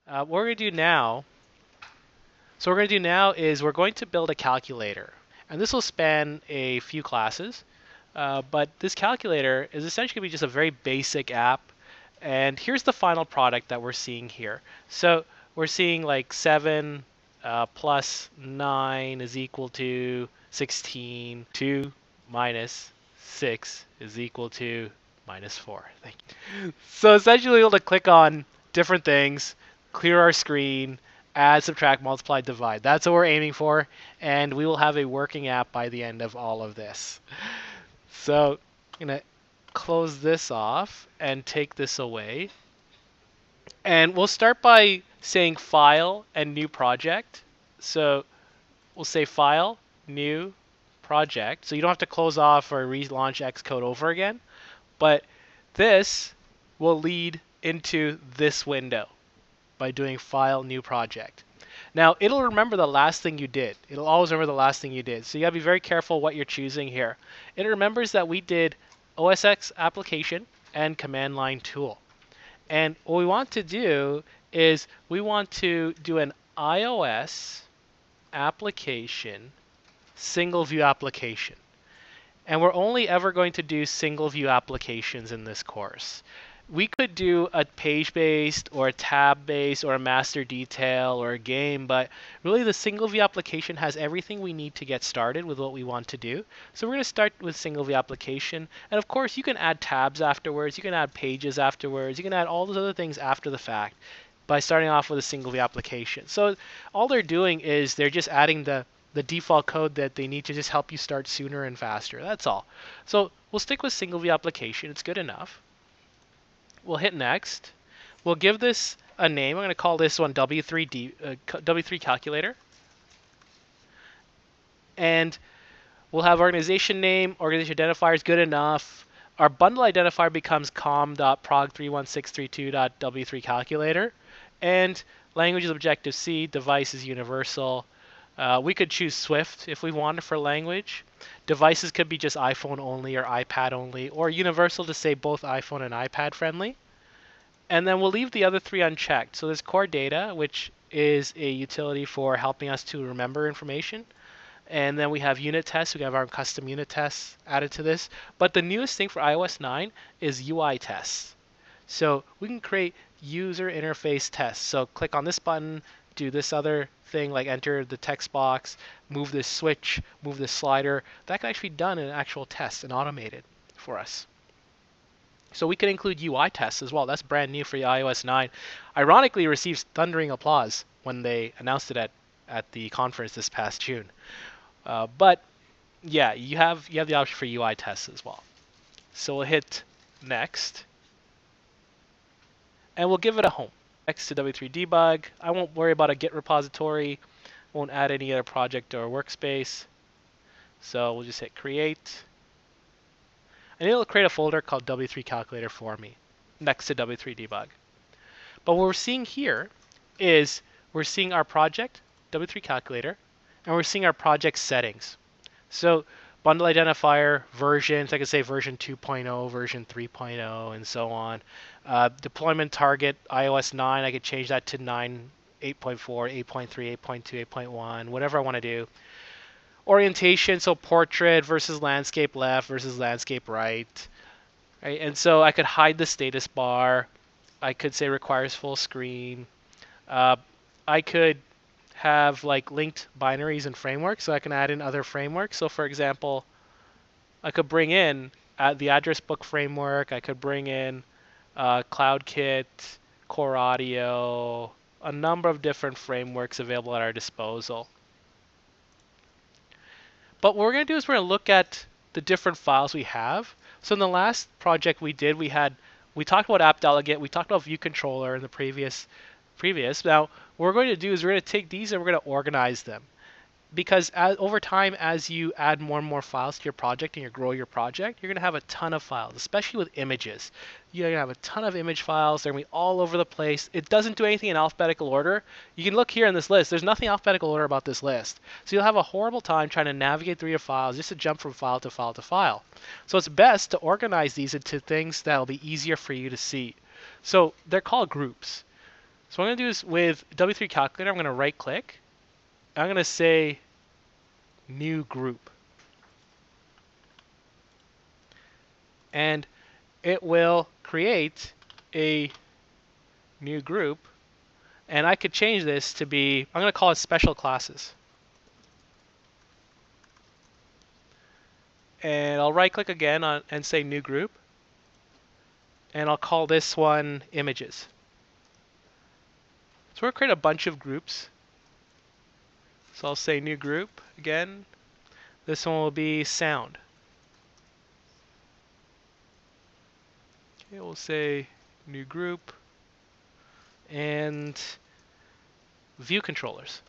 What we're going to do now, so what we're going to do now is we're going to build a calculator. And this will span a few classes. But this calculator is essentially going to be just a very basic app. And here's the final product that we're seeing here. So we're seeing like 7 plus 9 is equal to 16. 2 minus 6 is equal to minus 4. So essentially, we're able to click on different things, clear our screen, add, subtract, multiply, divide. That's what we're aiming for, and we will have a working app by the end of all of this. So I'm going to close this off and take this away. And we'll start by saying File and New Project. So we'll say File, New Project. So you don't have to close off or relaunch Xcode over again. But this will lead into this window by doing File, New Project. Now, it'll remember the last thing you did. It'll always remember the last thing you did. So you got to be very careful what you're choosing here. It remembers that we did OSX application and command line tool. And what we want to do is we want to do an iOS application, single view application. And we're only ever going to do single view applications in this course. We could do a page-based or a tab-based or a master detail or a game, but really the single view application has everything we need to get started with what we want to do. So we're going to start with single view application. And of course, you can add tabs afterwards. You can add pages afterwards. You can add all those other things after the fact by starting off with a single view application. So all they're doing is they're just adding the default code that they need to just help you start sooner and faster. That's all. So we'll stick with single view application. It's good enough. We'll hit next. We'll give this a name. I'm going to call this one W3 calculator. And we'll have organization name, organization identifier is good enough. Our bundle identifier becomes com.prog31632.w3 calculator. And language is Objective-C, device is universal. We could choose Swift if we wanted for language. Devices could be just iPhone only or iPad only, or universal to say both iPhone and iPad friendly. And then we'll leave the other three unchecked. So there's core data, which is a utility for helping us to remember information. And then we have unit tests. We have our custom unit tests added to this. But the newest thing for iOS 9 is UI tests. So we can create user interface tests. So click on this button, do this other thing like enter the text box, move this switch, move this slider. That can actually be done in an actual test and automated for us. So we can include UI tests as well. That's brand new for iOS 9. Ironically, it received thundering applause when they announced it at the conference this past June. But yeah, you have the option for UI tests as well. So we'll hit next, and we'll give it a home. Next to W3 debug. I won't worry about a Git repository. Won't add any other project or workspace. So we'll just hit create. And it'll create a folder called W3 calculator for me next to W3 debug. But what we're seeing here is we're seeing our project, W3 calculator, and we're seeing our project settings. So bundle identifier, versions, I could say version 2.0, version 3.0, and so on. Deployment target, iOS 9, I could change that to 9, 8.4, 8.3, 8.2, 8.1, whatever I want to do. Orientation, so portrait versus landscape left versus landscape right. Right? And so I could hide the status bar. I could say requires full screen. I could have like linked binaries and frameworks, so I can add in other frameworks. So for example, I could bring in the address book framework. I could bring in CloudKit, Core Audio, a number of different frameworks available at our disposal. But what we're going to do is we're going to look at the different files we have. So in the last project we did, we talked about app delegate, we talked about view controller in the previous. Now, what we're going to do is we're going to take these and we're going to organize them. Because over time, as you add more and more files to your project and you grow your project, you're going to have a ton of files, especially with images. You're going to have a ton of image files. They're going to be all over the place. It doesn't do anything in alphabetical order. You can look here in this list. There's nothing alphabetical order about this list. So you'll have a horrible time trying to navigate through your files just to jump from file to file to file. So it's best to organize these into things that will be easier for you to see. So they're called groups. So what I'm going to do is with W3 Calculator, I'm going to right click. I'm going to say New Group. And it will create a new group. And I could change this to be, I'm going to call it Special Classes. And I'll right click again and say New Group. And I'll call this one Images. So we'll create a bunch of groups. So I'll say New Group again. This one will be Sound. Okay, we'll say New Group. And View Controllers.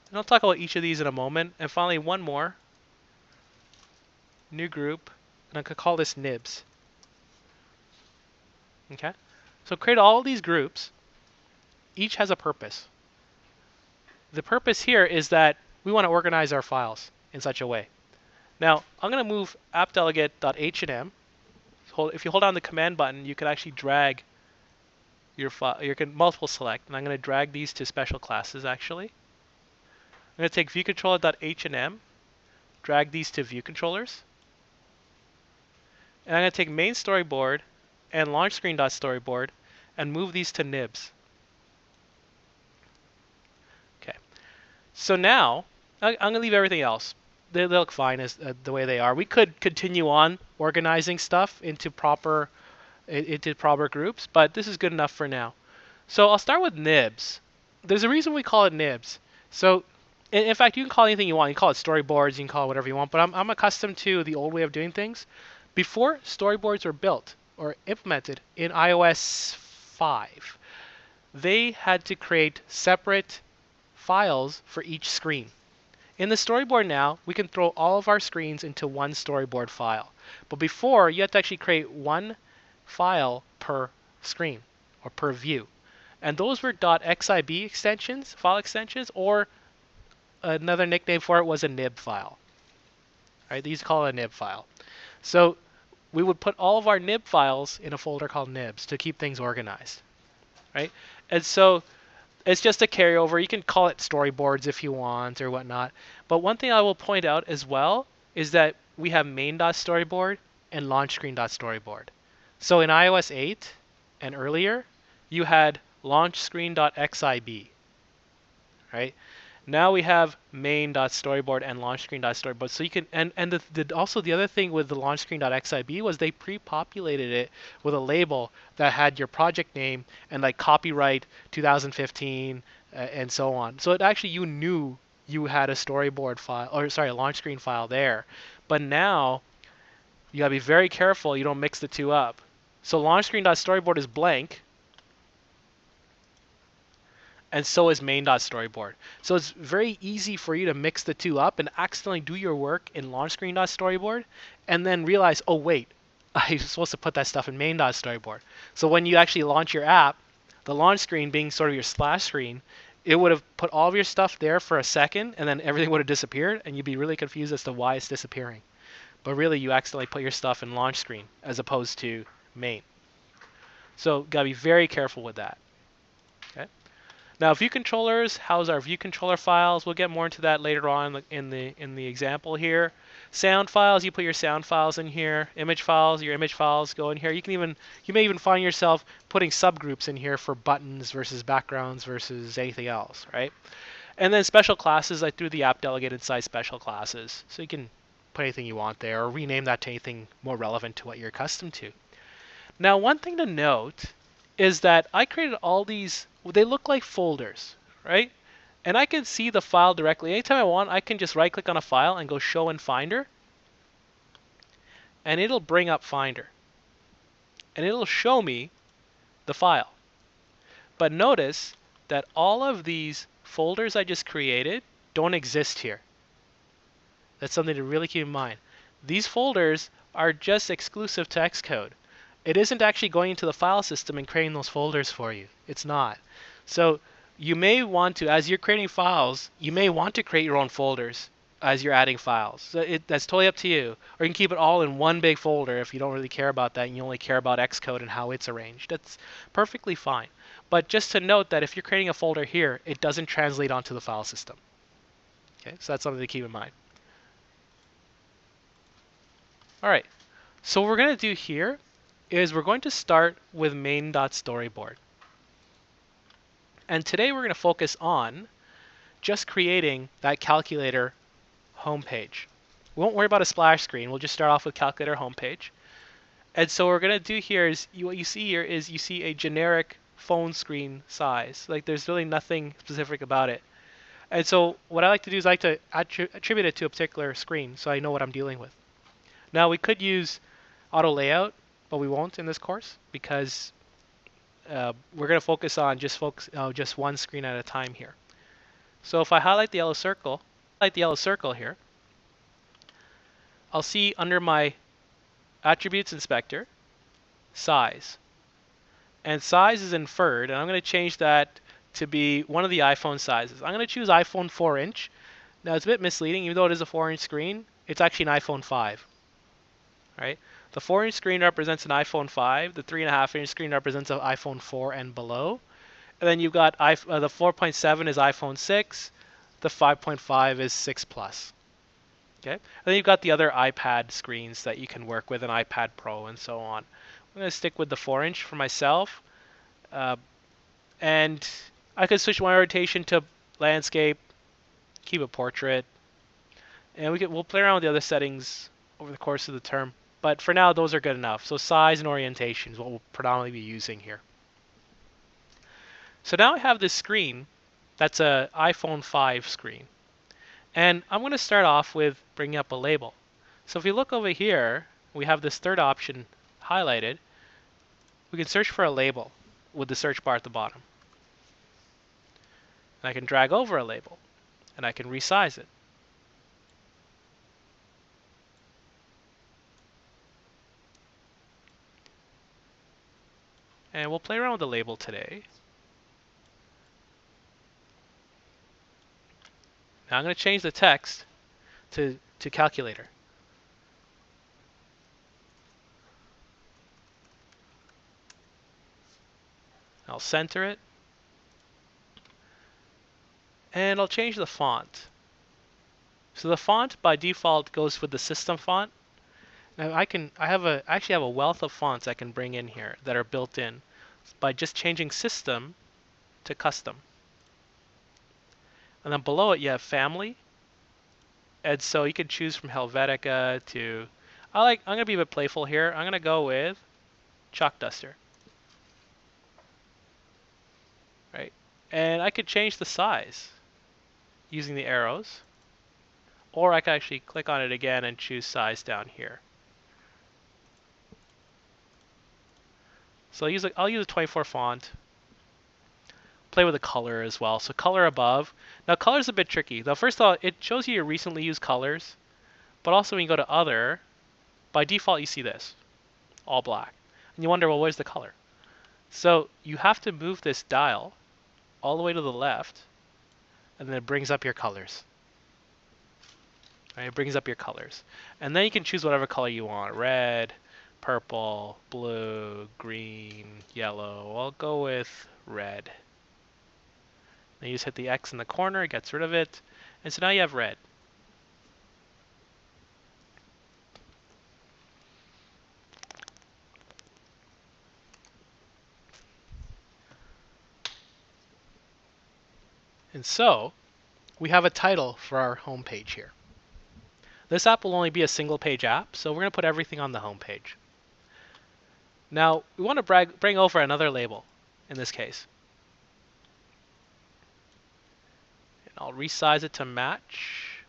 And I'll talk about each of these in a moment. And finally, one more. New Group. And I could call this Nibs. Okay? So create all these groups. Each has a purpose. The purpose here is that we want to organize our files in such a way. Now, I'm going to move appdelegate.h&m. So if you hold down the command button, you can actually drag your file. You can multiple select. And I'm going to drag these to special classes, actually. I'm going to take viewcontroller.h&m, drag these to view controllers. And I'm going to take main storyboard and launch screen.storyboard and move these to nibs. Okay. So now, I'm going to leave everything else. They look fine as the way they are. We could continue on organizing stuff into proper groups, but this is good enough for now. So I'll start with nibs. There's a reason we call it nibs. So in fact, you can call it anything you want. You can call it storyboards, you can call it whatever you want, but I'm accustomed to the old way of doing things. Before storyboards were built or implemented in iOS 5, they had to create separate files for each screen. In the storyboard now, we can throw all of our screens into one storyboard file. But before, you had to actually create one file per screen or per view. And those were .xib extensions, file extensions, or another nickname for it was a nib file. Right? They used to call it a nib file. So we would put all of our nib files in a folder called nibs to keep things organized. Right? And so it's just a carryover. You can call it storyboards if you want or whatnot. But one thing I will point out as well is that we have main.storyboard and launchscreen.storyboard. So in iOS 8 and earlier, you had launchscreen.xib. Right? Now we have main.storyboard and launchscreen.storyboard. So you can also the other thing with the launchscreen.xib was they pre-populated it with a label that had your project name and like copyright 2015 and so on. So it actually you knew you had a storyboard file or sorry, a launch screen file there. But now you gotta be very careful you don't mix the two up. So launchscreen.storyboard is blank. And so is main.storyboard. So it's very easy for you to mix the two up and accidentally do your work in launchscreen.storyboard and then realize, oh wait, I was supposed to put that stuff in main.storyboard. So when you actually launch your app, the launch screen being sort of your splash screen, it would have put all of your stuff there for a second and then everything would have disappeared and you'd be really confused as to why it's disappearing. But really you accidentally put your stuff in launch screen as opposed to main. So gotta be very careful with that. Okay. Now, view controllers house our view controller files. We'll get more into that later on in the example here. Sound files, you put your sound files in here. Image files, your image files go in here. You may even find yourself putting subgroups in here for buttons versus backgrounds versus anything else, right? And then special classes, I threw the app delegate inside special classes, so you can put anything you want there or rename that to anything more relevant to what you're accustomed to. Now, one thing to note is that I created all these. They look like folders, right? And I can see the file directly. Anytime I want, I can just right click on a file and go show in Finder. And it'll bring up Finder. And it'll show me the file. But notice that all of these folders I just created don't exist here. That's something to really keep in mind. These folders are just exclusive to Xcode. It isn't actually going into the file system and creating those folders for you. It's not. So you may want to, as you're creating files, you may want to create your own folders as you're adding files. So that's totally up to you. Or you can keep it all in one big folder if you don't really care about that and you only care about Xcode and how it's arranged. That's perfectly fine. But just to note that if you're creating a folder here, it doesn't translate onto the file system. Okay, so that's something to keep in mind. All right, so what we're going to do here is we're going to start with main.storyboard. And today we're going to focus on just creating that calculator homepage. We won't worry about a splash screen. We'll just start off with calculator homepage. And so what we're going to do here is, what you see here is you see a generic phone screen size. Like there's really nothing specific about it. And so what I like to do is I like to attribute it to a particular screen so I know what I'm dealing with. Now we could use auto layout, but we won't in this course because we're going to focus on just one screen at a time here. So if I highlight the yellow circle here, I'll see under my attributes inspector, size. And size is inferred, and I'm going to change that to be one of the iPhone sizes. I'm going to choose iPhone 4-inch. Now it's a bit misleading, even though it is a 4-inch screen, it's actually an iPhone 5. Right? The 4-inch screen represents an iPhone 5, the 3.5-inch screen represents an iPhone 4 and below. And then you've got the 4.7 is iPhone 6, the 5.5 is 6 Plus. Okay, and then you've got the other iPad screens that you can work with, an iPad Pro and so on. I'm going to stick with the 4-inch for myself. And I could switch my rotation to landscape, keep a portrait, and we'll play around with the other settings over the course of the term. But for now, those are good enough. So size and orientation is what we'll predominantly be using here. So now I have this screen that's an iPhone 5 screen. And I'm going to start off with bringing up a label. So if we look over here, we have this third option highlighted. We can search for a label with the search bar at the bottom. And I can drag over a label, and I can resize it. And we'll play around with the label today. Now I'm going to change the text to calculator. I'll center it. And I'll change the font. So the font by default goes with the system font. Now I actually have a wealth of fonts I can bring in here that are built in by just changing system to custom. And then below it you have family. And so you can choose from Helvetica to, I'm going to be a bit playful here. I'm going to go with Chalk Duster. Right? And I could change the size using the arrows. Or I could actually click on it again and choose size down here. So I'll use a 24 font. Play with the color as well. So color above. Now color is a bit tricky. Now first of all, it shows you your recently used colors. But also when you go to other, by default you see this. All black. And you wonder, well, where's the color? So you have to move this dial all the way to the left. And then it brings up your colors. Right, it brings up your colors. And then you can choose whatever color you want. Red, purple, blue, green, yellow. I'll go with red. Then you just hit the X in the corner, it gets rid of it. And so now you have red. And so we have a title for our home page here. This app will only be a single page app, so we're going to put everything on the home page. Now we want to bring over another label in this case. And I'll resize it to match.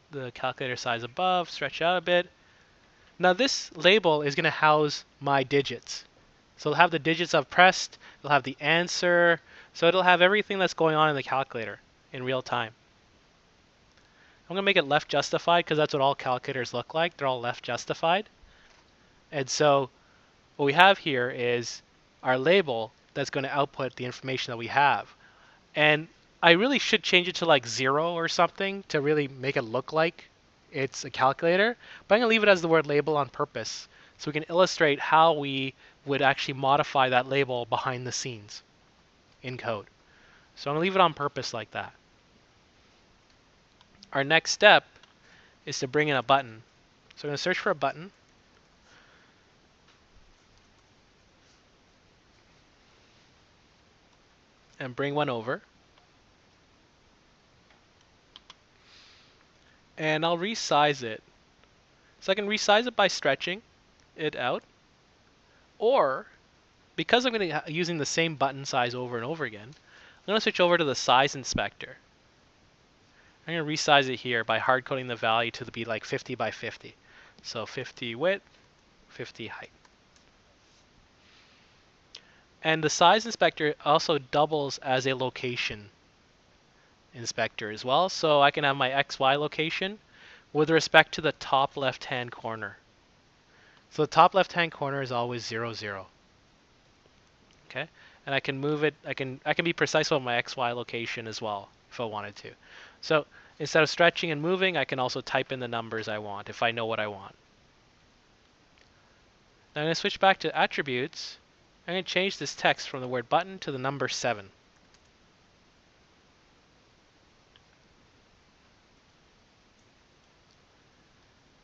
The calculator size above, stretch out a bit. Now this label is going to house my digits. So it'll have the digits I've pressed, it'll have the answer, so it'll have everything that's going on in the calculator in real time. I'm going to make it left justified because that's what all calculators look like. They're all left justified. And so what we have here is our label that's going to output the information that we have. And I really should change it to like 0 or something to really make it look like it's a calculator. But I'm going to leave it as the word label on purpose so we can illustrate how we would actually modify that label behind the scenes in code. So I'm going to leave it on purpose like that. Our next step is to bring in a button. So I'm going to search for a button. And bring one over. And I'll resize it. So I can resize it by stretching it out. Or, because I'm going to be using the same button size over and over again, I'm going to switch over to the size inspector. I'm going to resize it here by hard coding the value to be like 50 by 50. So 50 width, 50 height. And the size inspector also doubles as a location inspector as well. So I can have my XY location with respect to the top left-hand corner. So the top left-hand corner is always 0, 0. Okay? And I can move it, I can be precise with my XY location as well if I wanted to. So instead of stretching and moving, I can also type in the numbers I want if I know what I want. Now I'm going to switch back to attributes. I'm going to change this text from the word button to the number 7.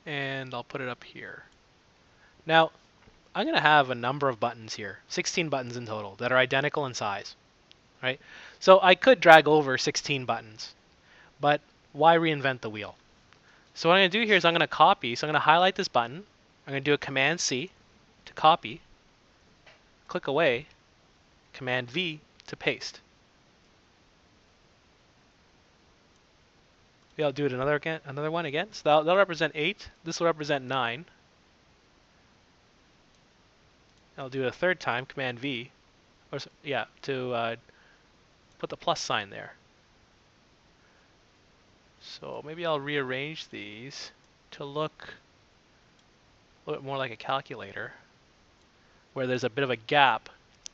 And I'll put it up here. Now, I'm going to have a number of buttons here, 16 buttons in total, that are identical in size. Right? So I could drag over 16 buttons, but why reinvent the wheel? So what I'm going to do here is I'm going to copy. So I'm going to highlight this button. I'm going to do a Command C to copy, click away, Command V to paste. Maybe I'll do it another one again. So that'll represent 8. This will represent 9. I'll do it a third time, Command V, or yeah, to put the plus sign there. So maybe I'll rearrange these to look a little bit more like a calculator, where there's a bit of a gap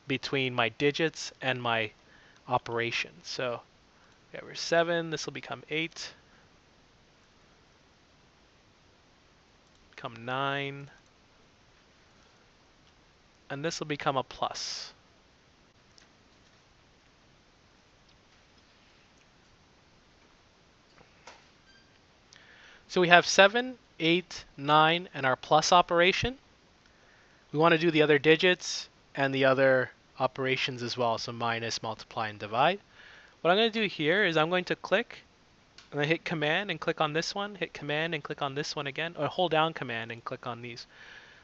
between my digits and my operation. So yeah, we're 7. This will become 8. Become 9. And this will become a plus. So we have 7, 8, 9, and our plus operation. We want to do the other digits and the other operations as well, so minus, multiply, and divide. What I'm going to do here is I'm going to click, and I hit Command and click on this one, hit Command and click on this one again, or hold down Command and click on these.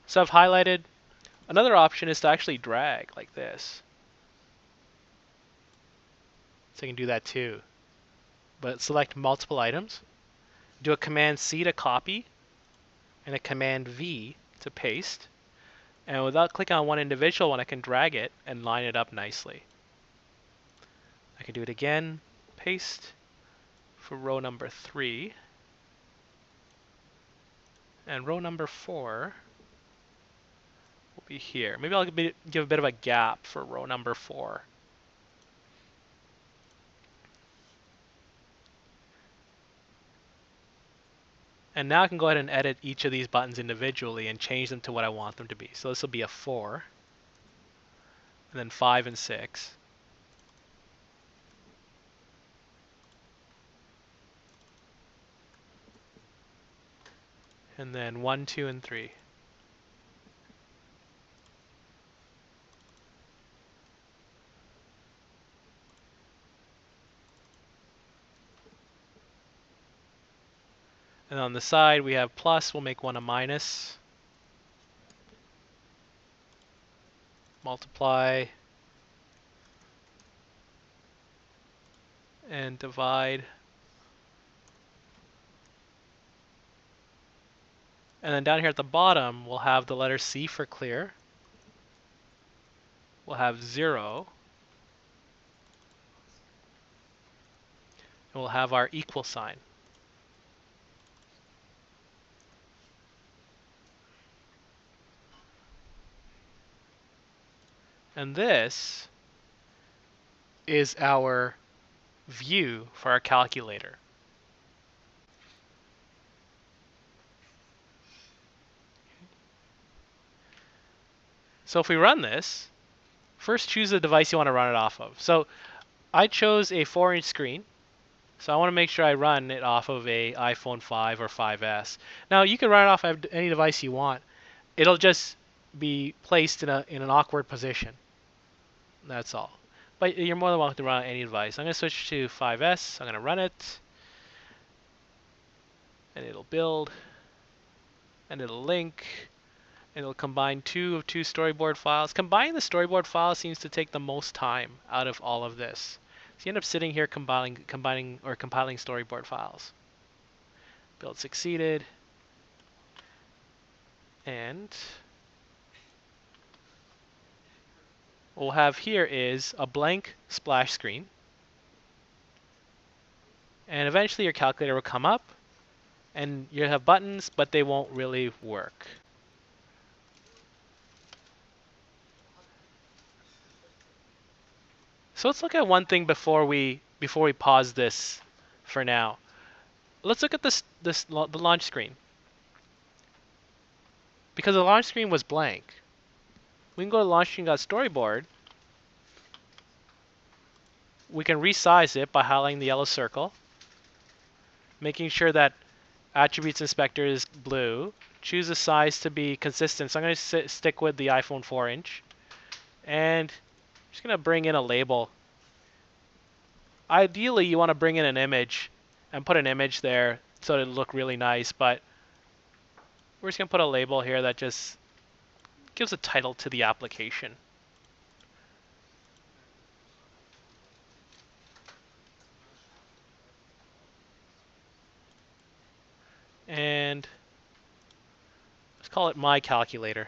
So I've highlighted. Another option is to actually drag like this. So you can do that too. But select multiple items. Do a Command C to copy, and a Command V to paste. And without clicking on one individual one, I can drag it and line it up nicely. I can do it again, paste for row number 3. And row number 4 will be here. Maybe I'll give a bit of a gap for row number 4. And now I can go ahead and edit each of these buttons individually and change them to what I want them to be. So this will be a 4, and then 5 and 6. And then 1, 2, and 3. And on the side we have plus, we'll make one a minus. Multiply. And divide. And then down here at the bottom, we'll have the letter C for clear. We'll have 0. And we'll have our equal sign. And this is our view for our calculator. So if we run this, first choose the device you want to run it off of. So I chose a 4-inch screen. So I want to make sure I run it off of a iPhone 5 or 5S. Now you can run it off of any device you want. It'll just be placed in an awkward position. That's all. But you're more than welcome to run on any device. I'm going to switch to 5S. I'm going to run it. And it'll build. And it'll link. And it'll combine two storyboard files. Combining the storyboard files seems to take the most time out of all of this. So you end up sitting here compiling storyboard files. Build succeeded. And what we'll have here is a blank splash screen. And eventually your calculator will come up. And you'll have buttons, but they won't really work. So let's look at one thing before we pause this for now. Let's look at the launch screen. Because the launch screen was blank, we can go to launch screen.storyboard. We can resize it by highlighting the yellow circle, making sure that attributes inspector is blue. Choose the size to be consistent. So I'm going to stick with the iPhone 4-inch. And I'm just going to bring in a label. Ideally, you want to bring in an image and put an image there so it'll look really nice. But we're just going to put a label here that just gives a title to the application. And let's call it My Calculator.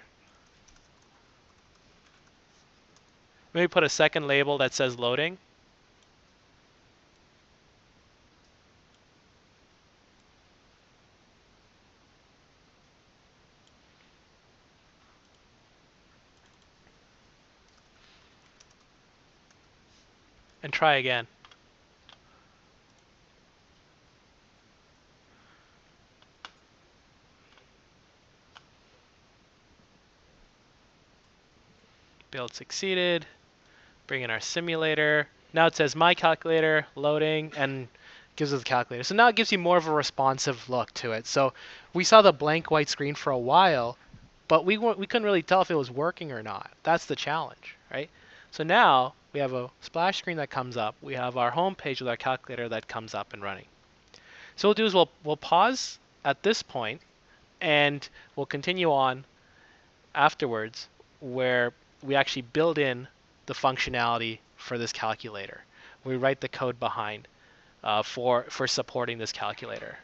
Maybe put a second label that says loading. And try again. Build succeeded. Bring in our simulator. Now it says My Calculator, loading, and gives us the calculator. So now it gives you more of a responsive look to it. So we saw the blank white screen for a while, but we couldn't really tell if it was working or not. That's the challenge, right? So now we have a splash screen that comes up. We have our home page with our calculator that comes up and running. So what we'll do is we'll pause at this point, and we'll continue on afterwards where we actually build in the functionality for this calculator. We write the code behind for supporting this calculator.